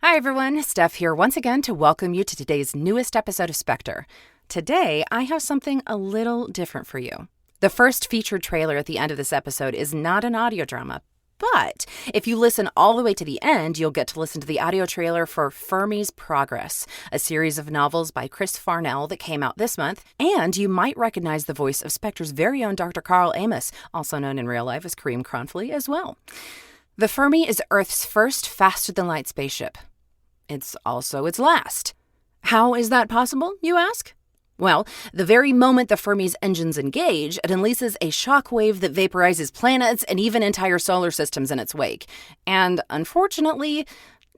Hi everyone, Stef here once again to welcome you to today's newest episode of SPECTRE. Today, I have something a little different for you. The first featured trailer at the end of this episode is not an audio drama, but if you listen all the way to the end, you'll get to listen to the audio trailer for Fermi's Progress, a series of novels by Chris Farnell that came out this month, and you might recognize the voice of SPECTRE's very own Dr. Karl Amos, also known in real life as Karim Kronfli as well. The Fermi is Earth's first faster-than-light spaceship. It's also its last. How is that possible, you ask? Well, the very moment the Fermi's engines engage, it releases a shock wave that vaporizes planets and even entire solar systems in its wake. And unfortunately,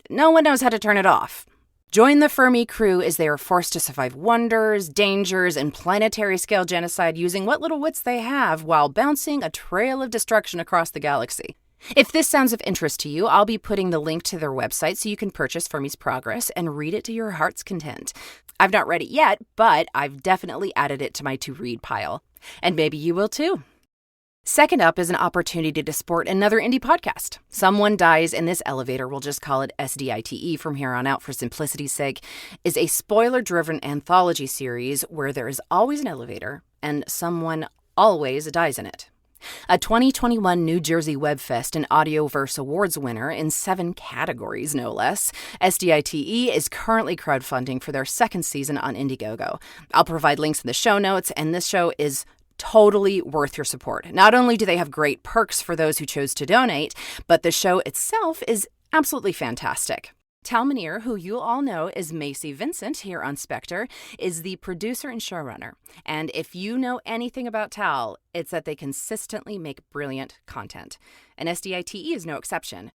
no one knows how to turn it off. Join the Fermi crew as they are forced to survive wonders, dangers, and planetary-scale genocide using what little wits they have while bouncing a trail of destruction across the galaxy. If this sounds of interest to you, I'll be putting the link to their website so you can purchase Fermi's Progress and read it to your heart's content. I've not read it yet, but I've definitely added it to my to-read pile. And maybe you will too. Second up is an opportunity to support another indie podcast. Someone Dies in This Elevator, we'll just call it SDITE from here on out for simplicity's sake, is a spoiler-driven anthology series where there is always an elevator and someone always dies in it. A 2021 New Jersey WebFest and Audioverse Awards winner in 7 categories, no less, SDITE is currently crowdfunding for their second season on Indiegogo. I'll provide links in the show notes, and this show is totally worth your support. Not only do they have great perks for those who chose to donate, but the show itself is absolutely fantastic. Tal Minear, who you all know as Macie Vincent here on SPECTRE, is the producer and showrunner. And if you know anything about Tal, it's that they consistently make brilliant content. And SDITE is no exception.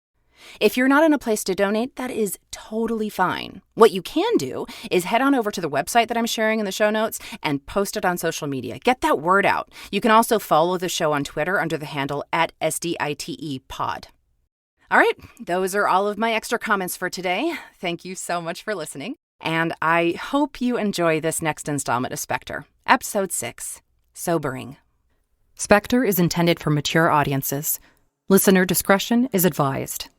If you're not in a place to donate, that is totally fine. What you can do is head on over to the website that I'm sharing in the show notes and post it on social media. Get that word out. You can also follow the show on Twitter under the handle @SDITEpod. All right, those are all of my extra comments for today. Thank you so much for listening, and I hope you enjoy this next installment of SPECTRE, Episode 6, Sobering. SPECTRE is intended for mature audiences. Listener discretion is advised.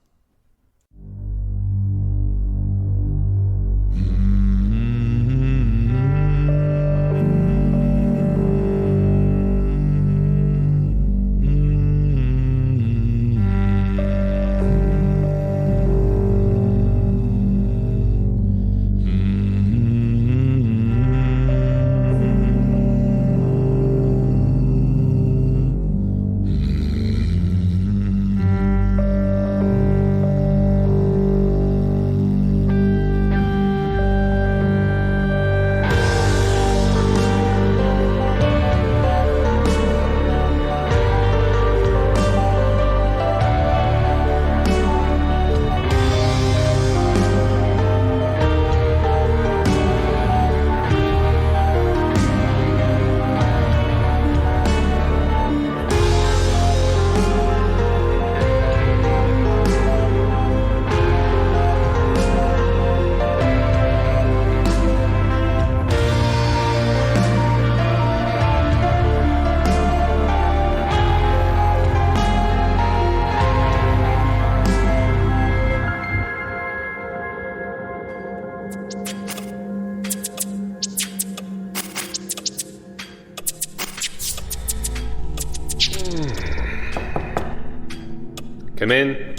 Come in.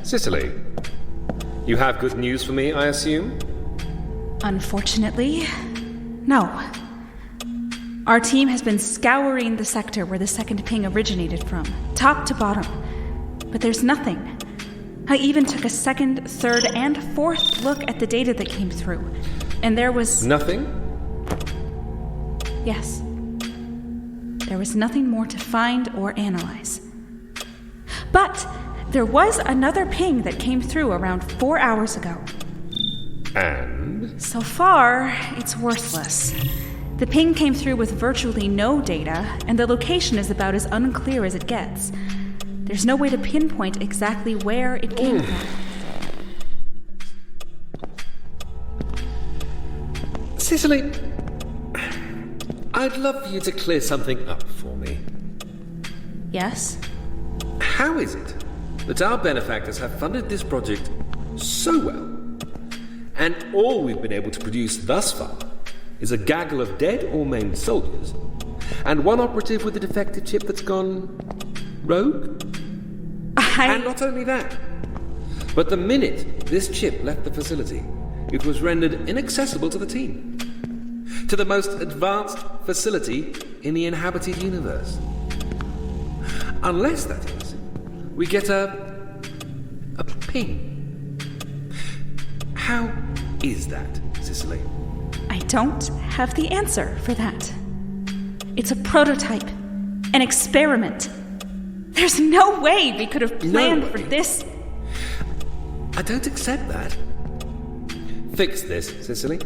Cicely. You have good news for me, I assume? Unfortunately, no. Our team has been scouring the sector where the second ping originated from, top to bottom. But there's nothing. I even took a second, third, and fourth look at the data that came through, and there was... Nothing? Yes. There was nothing more to find or analyze. But there was another ping that came through around 4 hours ago. And? So far, it's worthless. The ping came through with virtually no data, and the location is about as unclear as it gets. There's no way to pinpoint exactly where it came from. Cicely, I'd love for you to clear something up for me. Yes? How is it that our benefactors have funded this project so well, and all we've been able to produce thus far is a gaggle of dead or maimed soldiers, and one operative with a defective chip that's gone rogue? And not only that, but the minute this chip left the facility, it was rendered inaccessible to the team, to the most advanced facility in the inhabited universe. Unless, that is, we get a ping. How is that, Cicely? I don't have the answer for that. It's a prototype, an experiment. There's no way we could have planned for this. I don't accept that. Fix this, Cicely.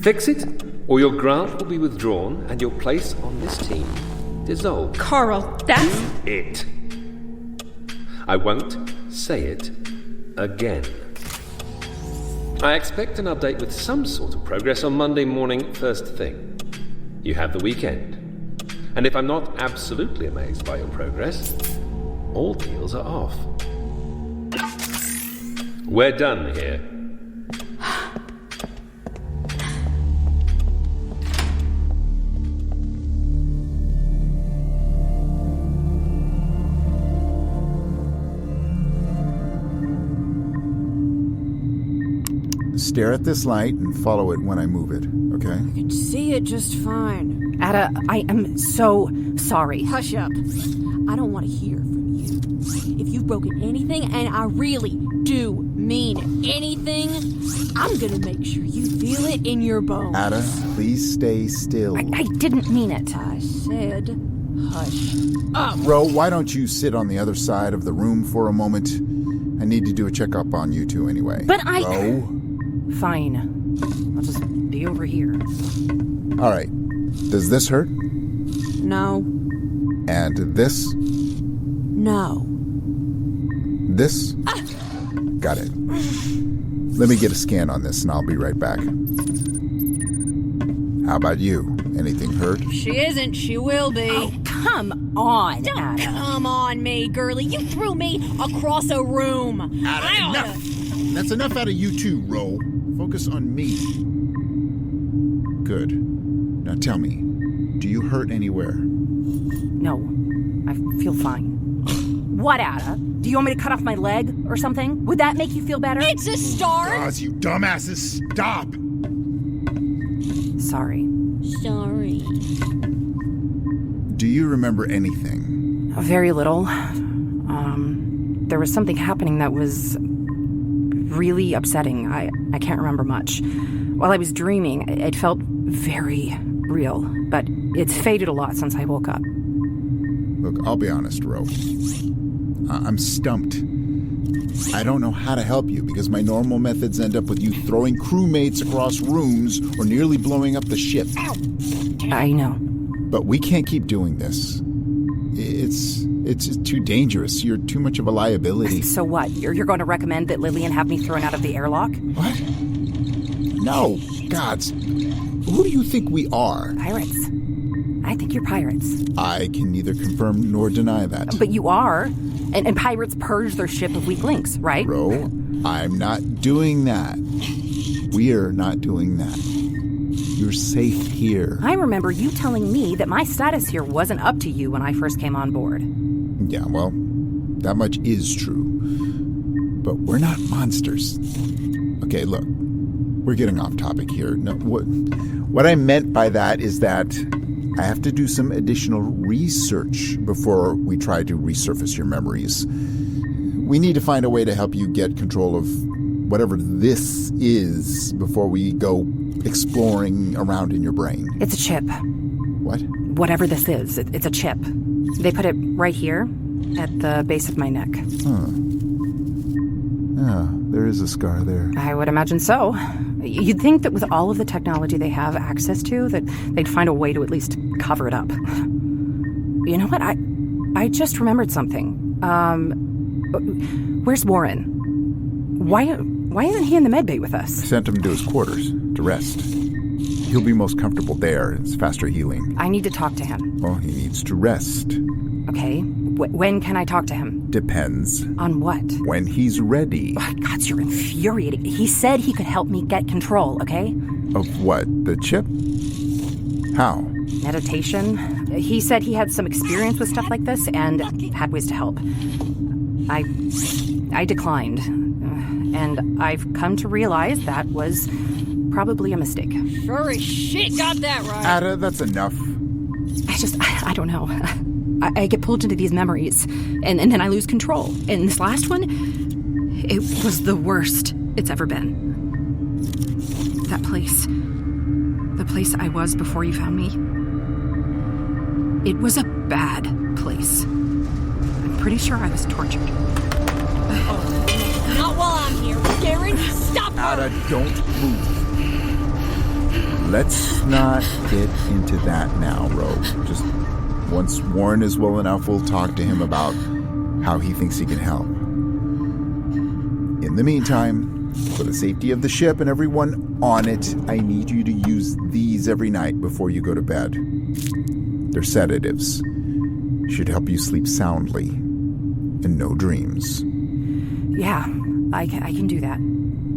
Fix it, or your grant will be withdrawn and your place on this team dissolved. Karl, that's... Do it. I won't say it again. I expect an update with some sort of progress on Monday morning, first thing. You have the weekend. And if I'm not absolutely amazed by your progress, all deals are off. We're done here. Stare at this light and follow it when I move it, okay? I can see it just fine. Atta, I am so sorry. Hush up. I don't want to hear from you. If you've broken anything, and I really do mean anything, I'm gonna make sure you feel it in your bones. Atta, please stay still. I didn't mean it. I said hush up. Rho, why don't you sit on the other side of the room for a moment? I need to do a checkup on you two anyway. But I... Rho? Fine. I'll just be over here. All right. Does this hurt? No. And this? No. This? Got it. Let me get a scan on this and I'll be right back. How about you? Anything hurt? If she isn't, she will be. Oh, come on, Don't Atta. come on me, girlie. You threw me across a room. Atta, enough! That's enough out of you two, Rho. Focus on me. Good. Now tell me, do you hurt anywhere? No, I feel fine. What, Atta? Do you want me to cut off my leg or something? Would that make you feel better? It's a start. God, you dumbasses, stop! Sorry. Sorry. Do you remember anything? Very little. There was something happening that was really upsetting. I can't remember much. While I was dreaming, it felt very real, but it's faded a lot since I woke up. Look, I'll be honest, Rho. I'm stumped. I don't know how to help you because my normal methods end up with you throwing crewmates across rooms or nearly blowing up the ship. I know. But we can't keep doing this. It's too dangerous. You're too much of a liability. So what? You're going to recommend that Lillian have me thrown out of the airlock? What? No. Gods. Who do you think we are? Pirates. I think you're pirates. I can neither confirm nor deny that. But you are. And pirates purge their ship of weak links, right? Rho, I'm not doing that. We're not doing that. You're safe here. I remember you telling me that my status here wasn't up to you when I first came on board. Yeah, well, that much is true. But we're not monsters. Okay, look, we're getting off topic here. No, what I meant by that is that I have to do some additional research before we try to resurface your memories. We need to find a way to help you get control of whatever this is before we go exploring around in your brain. It's a chip. What? Whatever this is, it's a chip. They put it right here at the base of my neck. Huh. Yeah, there is a scar there. I would imagine so. You'd think that with all of the technology they have access to, that they'd find a way to at least cover it up. You know what? I just remembered something. Where's Warren? Why isn't he in the medbay with us? I sent him to his quarters to rest. He'll be most comfortable there. It's faster healing. I need to talk to him. Well, he needs to rest. Okay. When can I talk to him? Depends. On what? When he's ready. Oh, God, you're infuriating. He said he could help me get control, okay? Of what? The chip? How? Meditation. He said he had some experience with stuff like this and had ways to help. I declined. And I've come to realize that was probably a mistake. Sure as shit got that right. Atta, that's enough. I don't know. I get pulled into these memories, and then I lose control. And this last one, it was the worst it's ever been. That place. The place I was before you found me. It was a bad place. I'm pretty sure I was tortured. Not while I'm here. Garyn, stop her! Atta, don't move. Let's not get into that now, Rho. Just once Warren is well enough, we'll talk to him about how he thinks he can help. In the meantime, for the safety of the ship and everyone on it, I need you to use these every night before you go to bed. They're sedatives. Should help you sleep soundly and no dreams. Yeah, I can do that.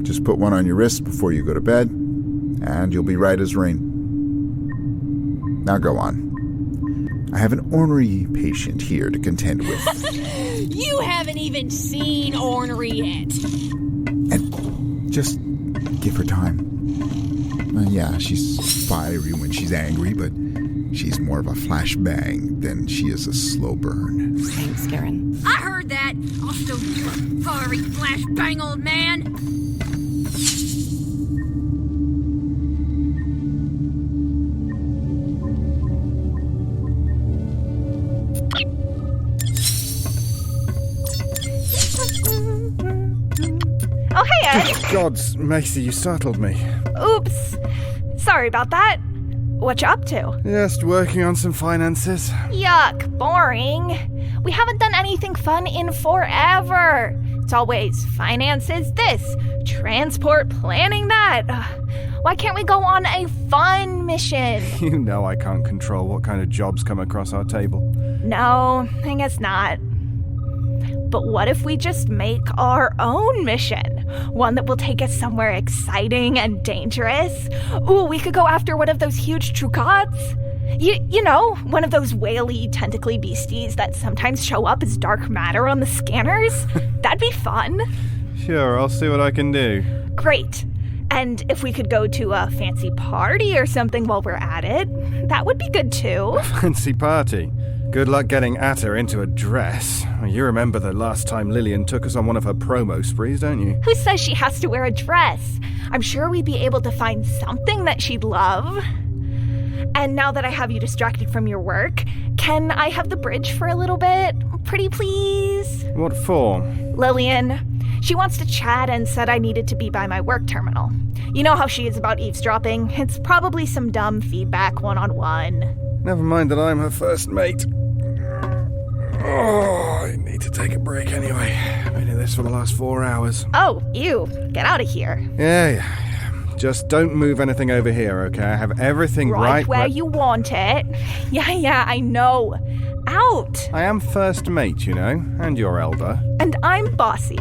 Just put one on your wrist before you go to bed, and you'll be right as rain. Now go on. I have an ornery patient here to contend with. You haven't even seen ornery yet. And just give her time. Yeah, she's fiery when she's angry, but she's more of a flashbang than she is a slow burn. Thanks, Garyn. I heard that. I'll show you a fiery flashbang, old man. Oh, hey, Ed. Gods, Macie, you startled me. Oops. Sorry about that. What you up to? Just working on some finances. Yuck, boring. We haven't done anything fun in forever. It's always finances this, transport planning that. Why can't we go on a fun mission? You know I can't control what kind of jobs come across our table. No, I guess not. But what if we just make our own mission? One that will take us somewhere exciting and dangerous? Ooh, we could go after one of those huge trucots. You know, one of those whaley, tentacly beasties that sometimes show up as dark matter on the scanners. That'd be fun. Sure, I'll see what I can do. Great. And if we could go to a fancy party or something while we're at it, that would be good too. Fancy party? Good luck getting Atta into a dress. You remember the last time Lillian took us on one of her promo sprees, don't you? Who says she has to wear a dress? I'm sure we'd be able to find something that she'd love. And now that I have you distracted from your work, can I have the bridge for a little bit? Pretty please? What for? Lillian. She wants to chat and said I needed to be by my work terminal. You know how she is about eavesdropping. It's probably some dumb feedback one-on-one. Never mind that I'm her first mate. Oh, I need to take a break anyway. I've been in this for the last 4 hours. Oh, ew. Get out of here. Yeah. Just don't move anything over here, okay? I have everything right where you want it. Yeah, I know. Out. I am first mate, you know, and you're elder. And I'm bossy.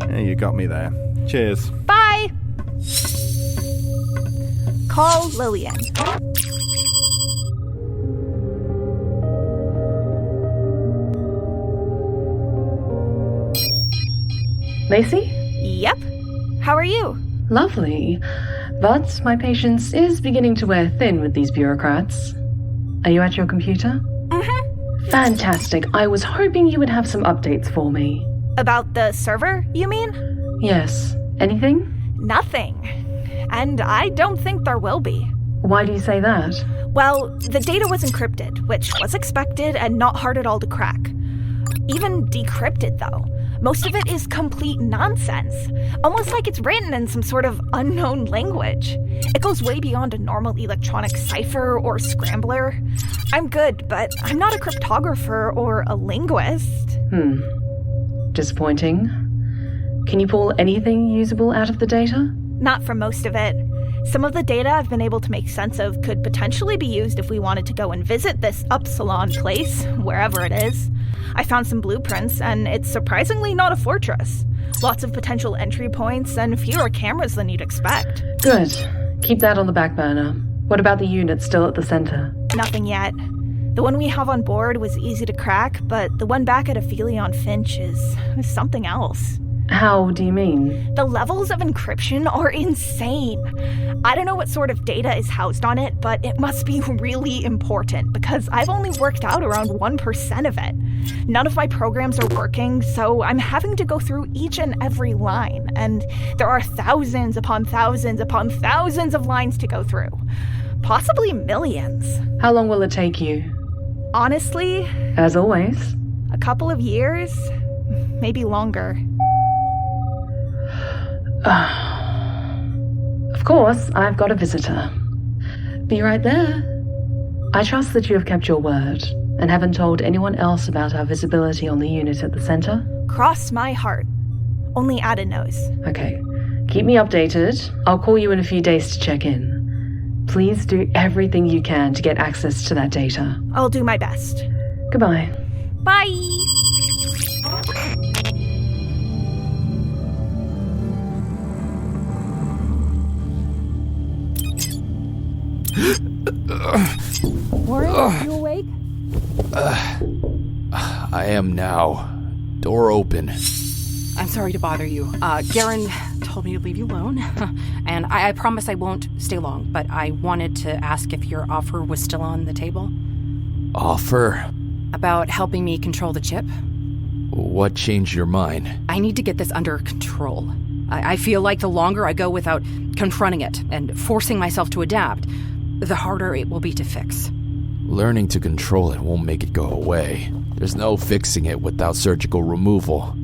Yeah, you got me there. Cheers. Bye. Call Lillian. Macie? Yep. How are you? Lovely. But my patience is beginning to wear thin with these bureaucrats. Are you at your computer? Mm-hmm. Fantastic. I was hoping you would have some updates for me. About the server, you mean? Yes. Anything? Nothing. And I don't think there will be. Why do you say that? Well, the data was encrypted, which was expected and not hard at all to crack. Even decrypted, though. Most of it is complete nonsense, almost like it's written in some sort of unknown language. It goes way beyond a normal electronic cipher or scrambler. I'm good, but I'm not a cryptographer or a linguist. Disappointing. Can you pull anything usable out of the data? Not for most of it. Some of the data I've been able to make sense of could potentially be used if we wanted to go and visit this Upsilon place, wherever it is. I found some blueprints, and it's surprisingly not a fortress. Lots of potential entry points and fewer cameras than you'd expect. Good. Keep that on the back burner. What about the unit still at the center? Nothing yet. The one we have on board was easy to crack, but the one back at Aphelion Finch is something else. How do you mean? The levels of encryption are insane. I don't know what sort of data is housed on it, but it must be really important because I've only worked out around 1% of it. None of my programs are working, so I'm having to go through each and every line, and there are thousands upon thousands upon thousands of lines to go through. Possibly millions. How long will it take you? Honestly, As always. a couple of years, maybe longer. Of course, I've got a visitor. Be right there. I trust that you have kept your word and haven't told anyone else about our visibility on the unit at the center? Cross my heart. Only Atta knows. Okay. Keep me updated. I'll call you in a few days to check in. Please do everything you can to get access to that data. I'll do my best. Goodbye. Bye! Warren, you awake? I am now. Door open. I'm sorry to bother you. Garyn told me to leave you alone, and I promise I won't stay long, but I wanted to ask if your offer was still on the table. Offer? About helping me control the chip. What changed your mind? I need to get this under control. I feel like the longer I go without confronting it and forcing myself to adapt, the harder it will be to fix. Learning to control it won't make it go away. There's no fixing it without surgical removal.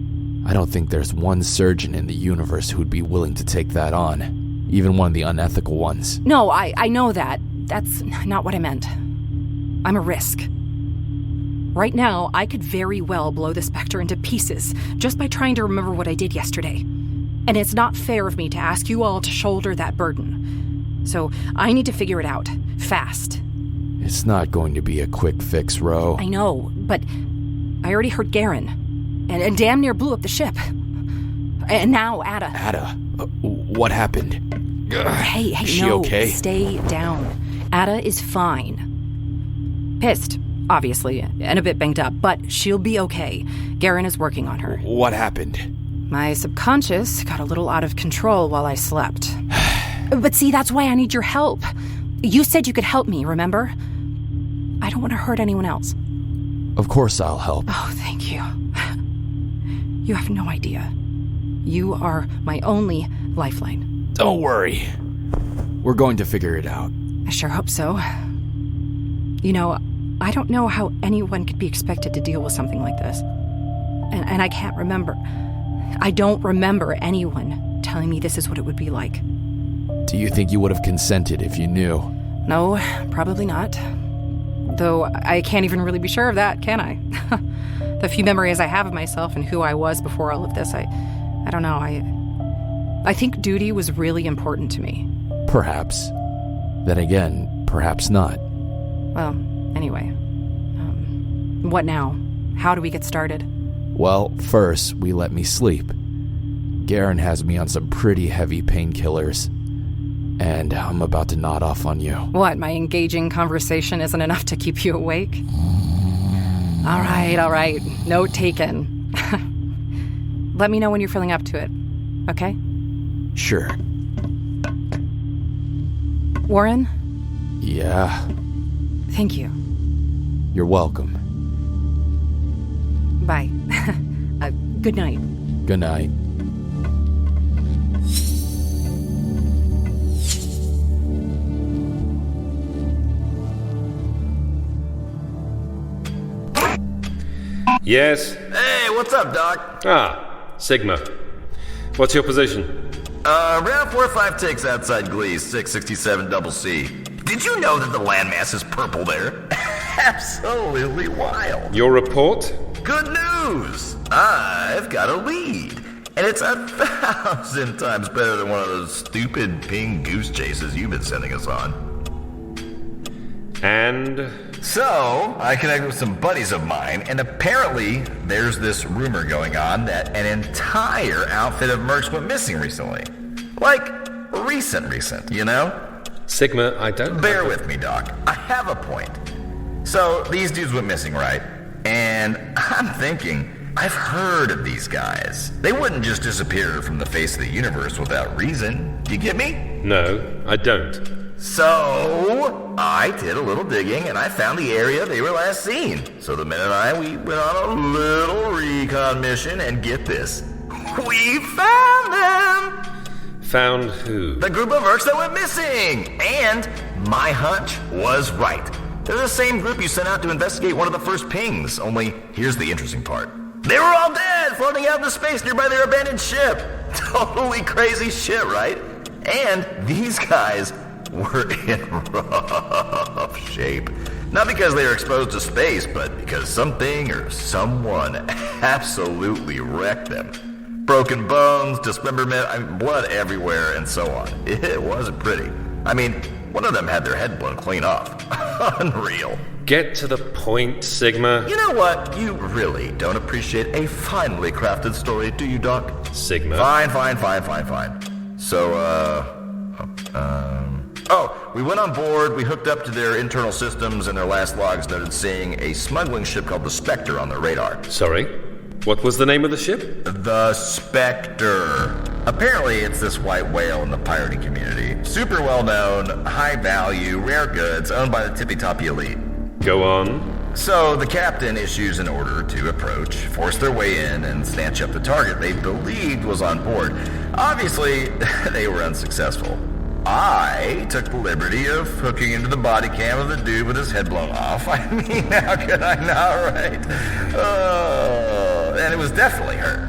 I don't think there's one surgeon in the universe who'd be willing to take that on, even one of the unethical ones. No, I know that. That's not what I meant. I'm a risk. Right now, I could very well blow the SPECTRE into pieces just by trying to remember what I did yesterday. And it's not fair of me to ask you all to shoulder that burden. So I need to figure it out, fast. It's not going to be a quick fix, Rho. I know, but I already heard Garyn, and damn near blew up the ship. And now Atta. Atta? What happened? Hey, Is she no, okay? Stay down. Atta is fine. Pissed, obviously, and a bit banged up, but she'll be okay. Garyn is working on her. What happened? My subconscious got a little out of control while I slept. But see, that's why I need your help. You said you could help me, remember? I don't want to hurt anyone else. Of course I'll help. Oh, thank you. You have no idea. You are my only lifeline. Don't worry. We're going to figure it out. I sure hope so. You know, I don't know how anyone could be expected to deal with something like this. And I can't remember. I don't remember anyone telling me this is what it would be like. Do you think you would have consented if you knew? No, probably not. Though I can't even really be sure of that, can I? The few memories I have of myself and who I was before all of this, I don't know. I think duty was really important to me. Perhaps. Then again, perhaps not. Well, anyway. What now? How do we get started? Well, first, we let me sleep. Garyn has me on some pretty heavy painkillers. And I'm about to nod off on you. What, my engaging conversation isn't enough to keep you awake? All right. Note taken. Let me know when you're feeling up to it, okay? Sure. Warren? Yeah? Thank you. You're welcome. Bye. Good night. Good night. Yes? Hey, what's up, Doc? Sigma. What's your position? Round 4-5 takes outside Glee, 667 double C. Did you know that the landmass is purple there? Absolutely wild. Your report? Good news! I've got a lead. And it's 1,000 times better than one of those stupid ping goose chases you've been sending us on. And? So, I connected with some buddies of mine, and apparently there's this rumor going on that an entire outfit of mercs went missing recently. Like, recent, you know? Sigma, I don't... Bear with me, Doc. I have a point. So, these dudes went missing, right? And I'm thinking, I've heard of these guys. They wouldn't just disappear from the face of the universe without reason. Do you get me? No, I don't. So, I did a little digging, and I found the area they were last seen. So the men and I, we went on a little recon mission, and get this. We found them! Found who? The group of mercs that went missing! And my hunch was right. They're the same group you sent out to investigate one of the first pings, only here's the interesting part. They were all dead, floating out into space nearby their abandoned ship. Totally crazy shit, right? And these guys were in rough shape. Not because they were exposed to space, but because something or someone absolutely wrecked them. Broken bones, dismemberment, blood everywhere, and so on. It wasn't pretty. I mean, one of them had their head blown clean off. Unreal. Get to the point, Sigma. You know what? You really don't appreciate a finely crafted story, do you, Doc? Sigma. Fine. So, we went on board, we hooked up to their internal systems, and their last logs noted seeing a smuggling ship called the SPECTRE on their radar. Sorry? What was the name of the ship? The SPECTRE. Apparently, it's this white whale in the pirating community. Super well known, high value, rare goods, owned by the tippy-toppy elite. Go on. So, the captain issues an order to approach, force their way in, and snatch up the target they believed was on board. Obviously, they were unsuccessful. I took the liberty of hooking into the body cam of the dude with his head blown off. I mean, how could I not, right? And it was definitely her.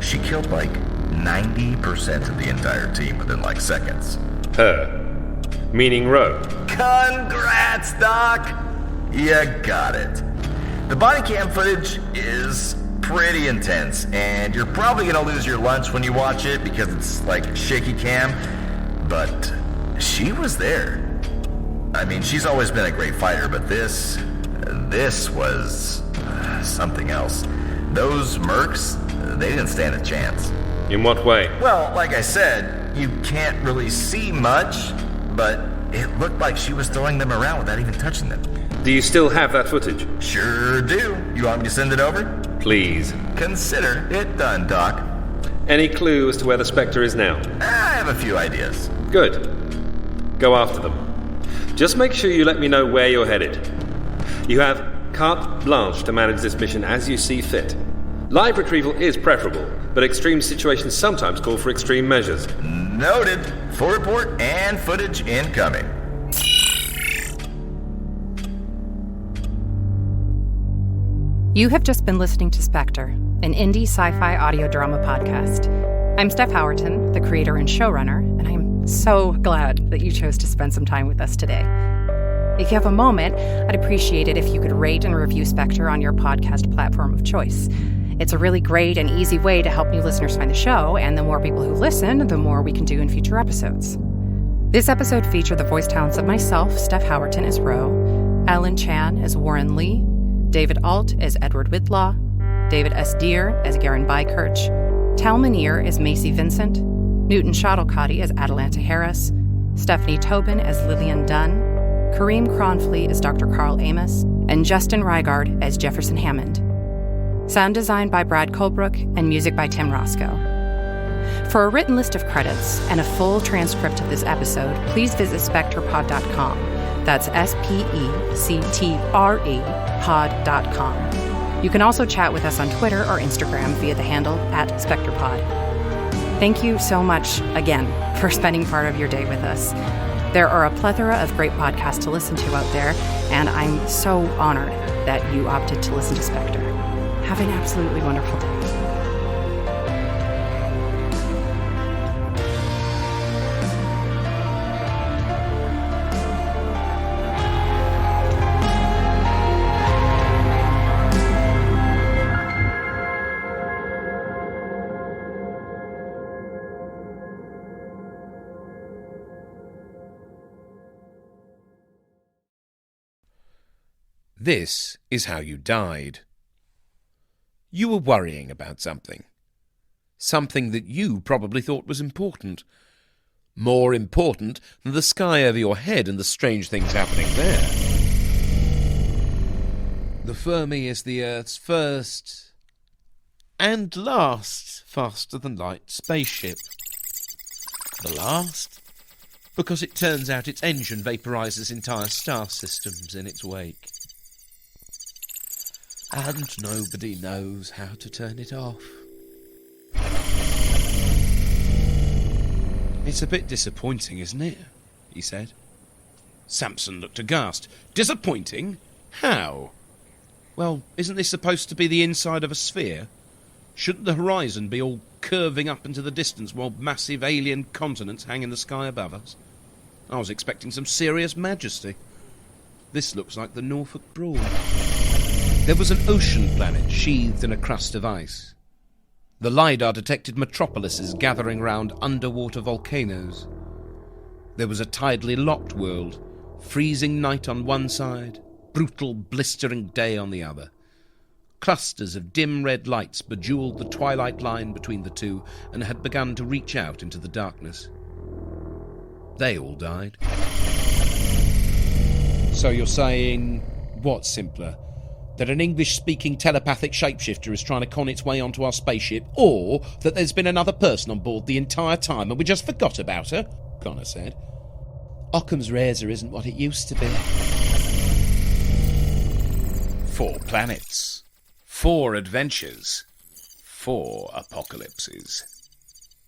She killed like 90% of the entire team within like seconds. Her. Meaning Rho. Congrats, Doc! You got it. The body cam footage is pretty intense, and you're probably gonna lose your lunch when you watch it because it's like shaky cam. But she was there. I mean, she's always been a great fighter, but this was something else. Those mercs, they didn't stand a chance. In what way? Well, like I said, you can't really see much, but it looked like she was throwing them around without even touching them. Do you still have that footage? Sure do. You want me to send it over? Please. Consider it done, Doc. Any clue as to where the SPECTRE is now? I have a few ideas. Good. Go after them. Just make sure you let me know where you're headed. You have carte blanche to manage this mission as you see fit. Live retrieval is preferable, but extreme situations sometimes call for extreme measures. Noted. Full report and footage incoming. You have just been listening to SPECTRE, an indie sci-fi audio drama podcast. I'm Stef Howerton, the creator and showrunner, and I'm so glad that you chose to spend some time with us today. If you have a moment, I'd appreciate it if you could rate and review SPECTRE on your podcast platform of choice. It's a really great and easy way to help new listeners find the show, and the more people who listen, the more we can do in future episodes. This episode featured the voice talents of myself, Stef Howerton as Rho, Ellen Chan as Warren Lee, David Ault as Edward Whitlaw, David S. Deere as Garyn Beikirch, Tal Minear as Macie Vincent, Newton Schottelkotte as Atalanta Harris, Stephanie Tobin as Lillian Dunne, Karim Kronfli as Dr. Karl Amos, and Justin Reighard as Jefferson Hammond. Sound design by Brad Colbroock and music by Tim Rosko. For a written list of credits and a full transcript of this episode, please visit SPECTREPod.com. That's SPECTRE pod.com. You can also chat with us on Twitter or Instagram via the handle @SpectrePod. Thank you so much, again, for spending part of your day with us. There are a plethora of great podcasts to listen to out there, and I'm so honored that you opted to listen to SPECTRE. Have an absolutely wonderful day. This is how you died. You were worrying about something. Something that you probably thought was important. More important than the sky over your head and the strange things happening there. The Fermi is the Earth's first and last faster-than-light spaceship. The last? Because it turns out its engine vaporizes entire star systems in its wake. And nobody knows how to turn it off. It's a bit disappointing, isn't it? He said. Samson looked aghast. Disappointing? How? Well, isn't this supposed to be the inside of a sphere? Shouldn't the horizon be all curving up into the distance while massive alien continents hang in the sky above us? I was expecting some serious majesty. This looks like the Norfolk Broad. There was an ocean planet sheathed in a crust of ice. The LiDAR detected metropolises gathering round underwater volcanoes. There was a tidally locked world, freezing night on one side, brutal, blistering day on the other. Clusters of dim red lights bejewelled the twilight line between the two and had begun to reach out into the darkness. They all died. So you're saying, what's simpler? That an English-speaking telepathic shapeshifter is trying to con its way onto our spaceship, or that there's been another person on board the entire time and we just forgot about her? Connor said. Occam's razor isn't what it used to be. 4 planets, 4 adventures, 4 apocalypses.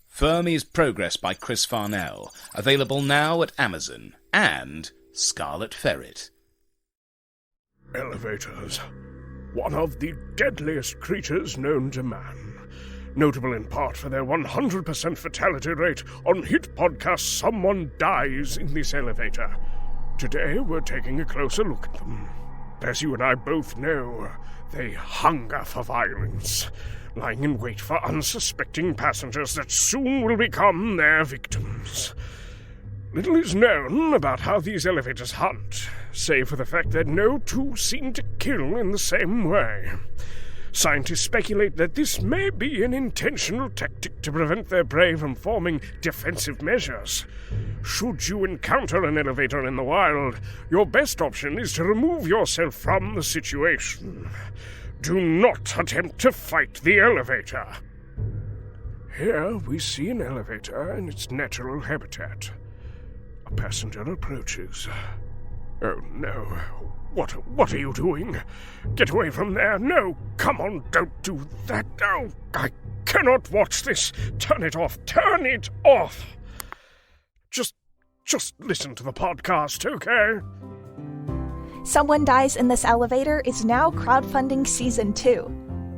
Fermi's Progress by Chris Farnell, available now at Amazon and Scarlet Ferret. Elevators. One of the deadliest creatures known to man. Notable in part for their 100% fatality rate on hit podcast Someone Dies in This Elevator. Today we're taking a closer look at them. As you and I both know, they hunger for violence, lying in wait for unsuspecting passengers that soon will become their victims. Little is known about how these elevators hunt, save for the fact that no two seem to kill in the same way. Scientists speculate that this may be an intentional tactic to prevent their prey from forming defensive measures. Should you encounter an elevator in the wild, your best option is to remove yourself from the situation. Do not attempt to fight the elevator. Here we see an elevator in its natural habitat. A passenger approaches. Oh no. What are you doing? Get away from there. No, come on, don't do that. Oh, I cannot watch this. Turn it off. Turn it off. Just listen to the podcast, okay? Someone Dies in This Elevator is now crowdfunding Season 2.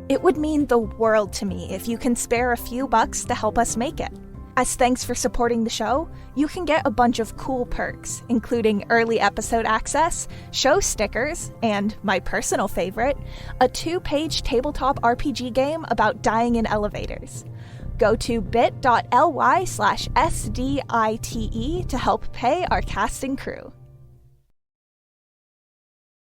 It would mean the world to me if you can spare a few bucks to help us make it. As thanks for supporting the show, you can get a bunch of cool perks, including early episode access, show stickers, and, my personal favorite, a 2-page tabletop RPG game about dying in elevators. Go to bit.ly/SDITE to help pay our cast and crew.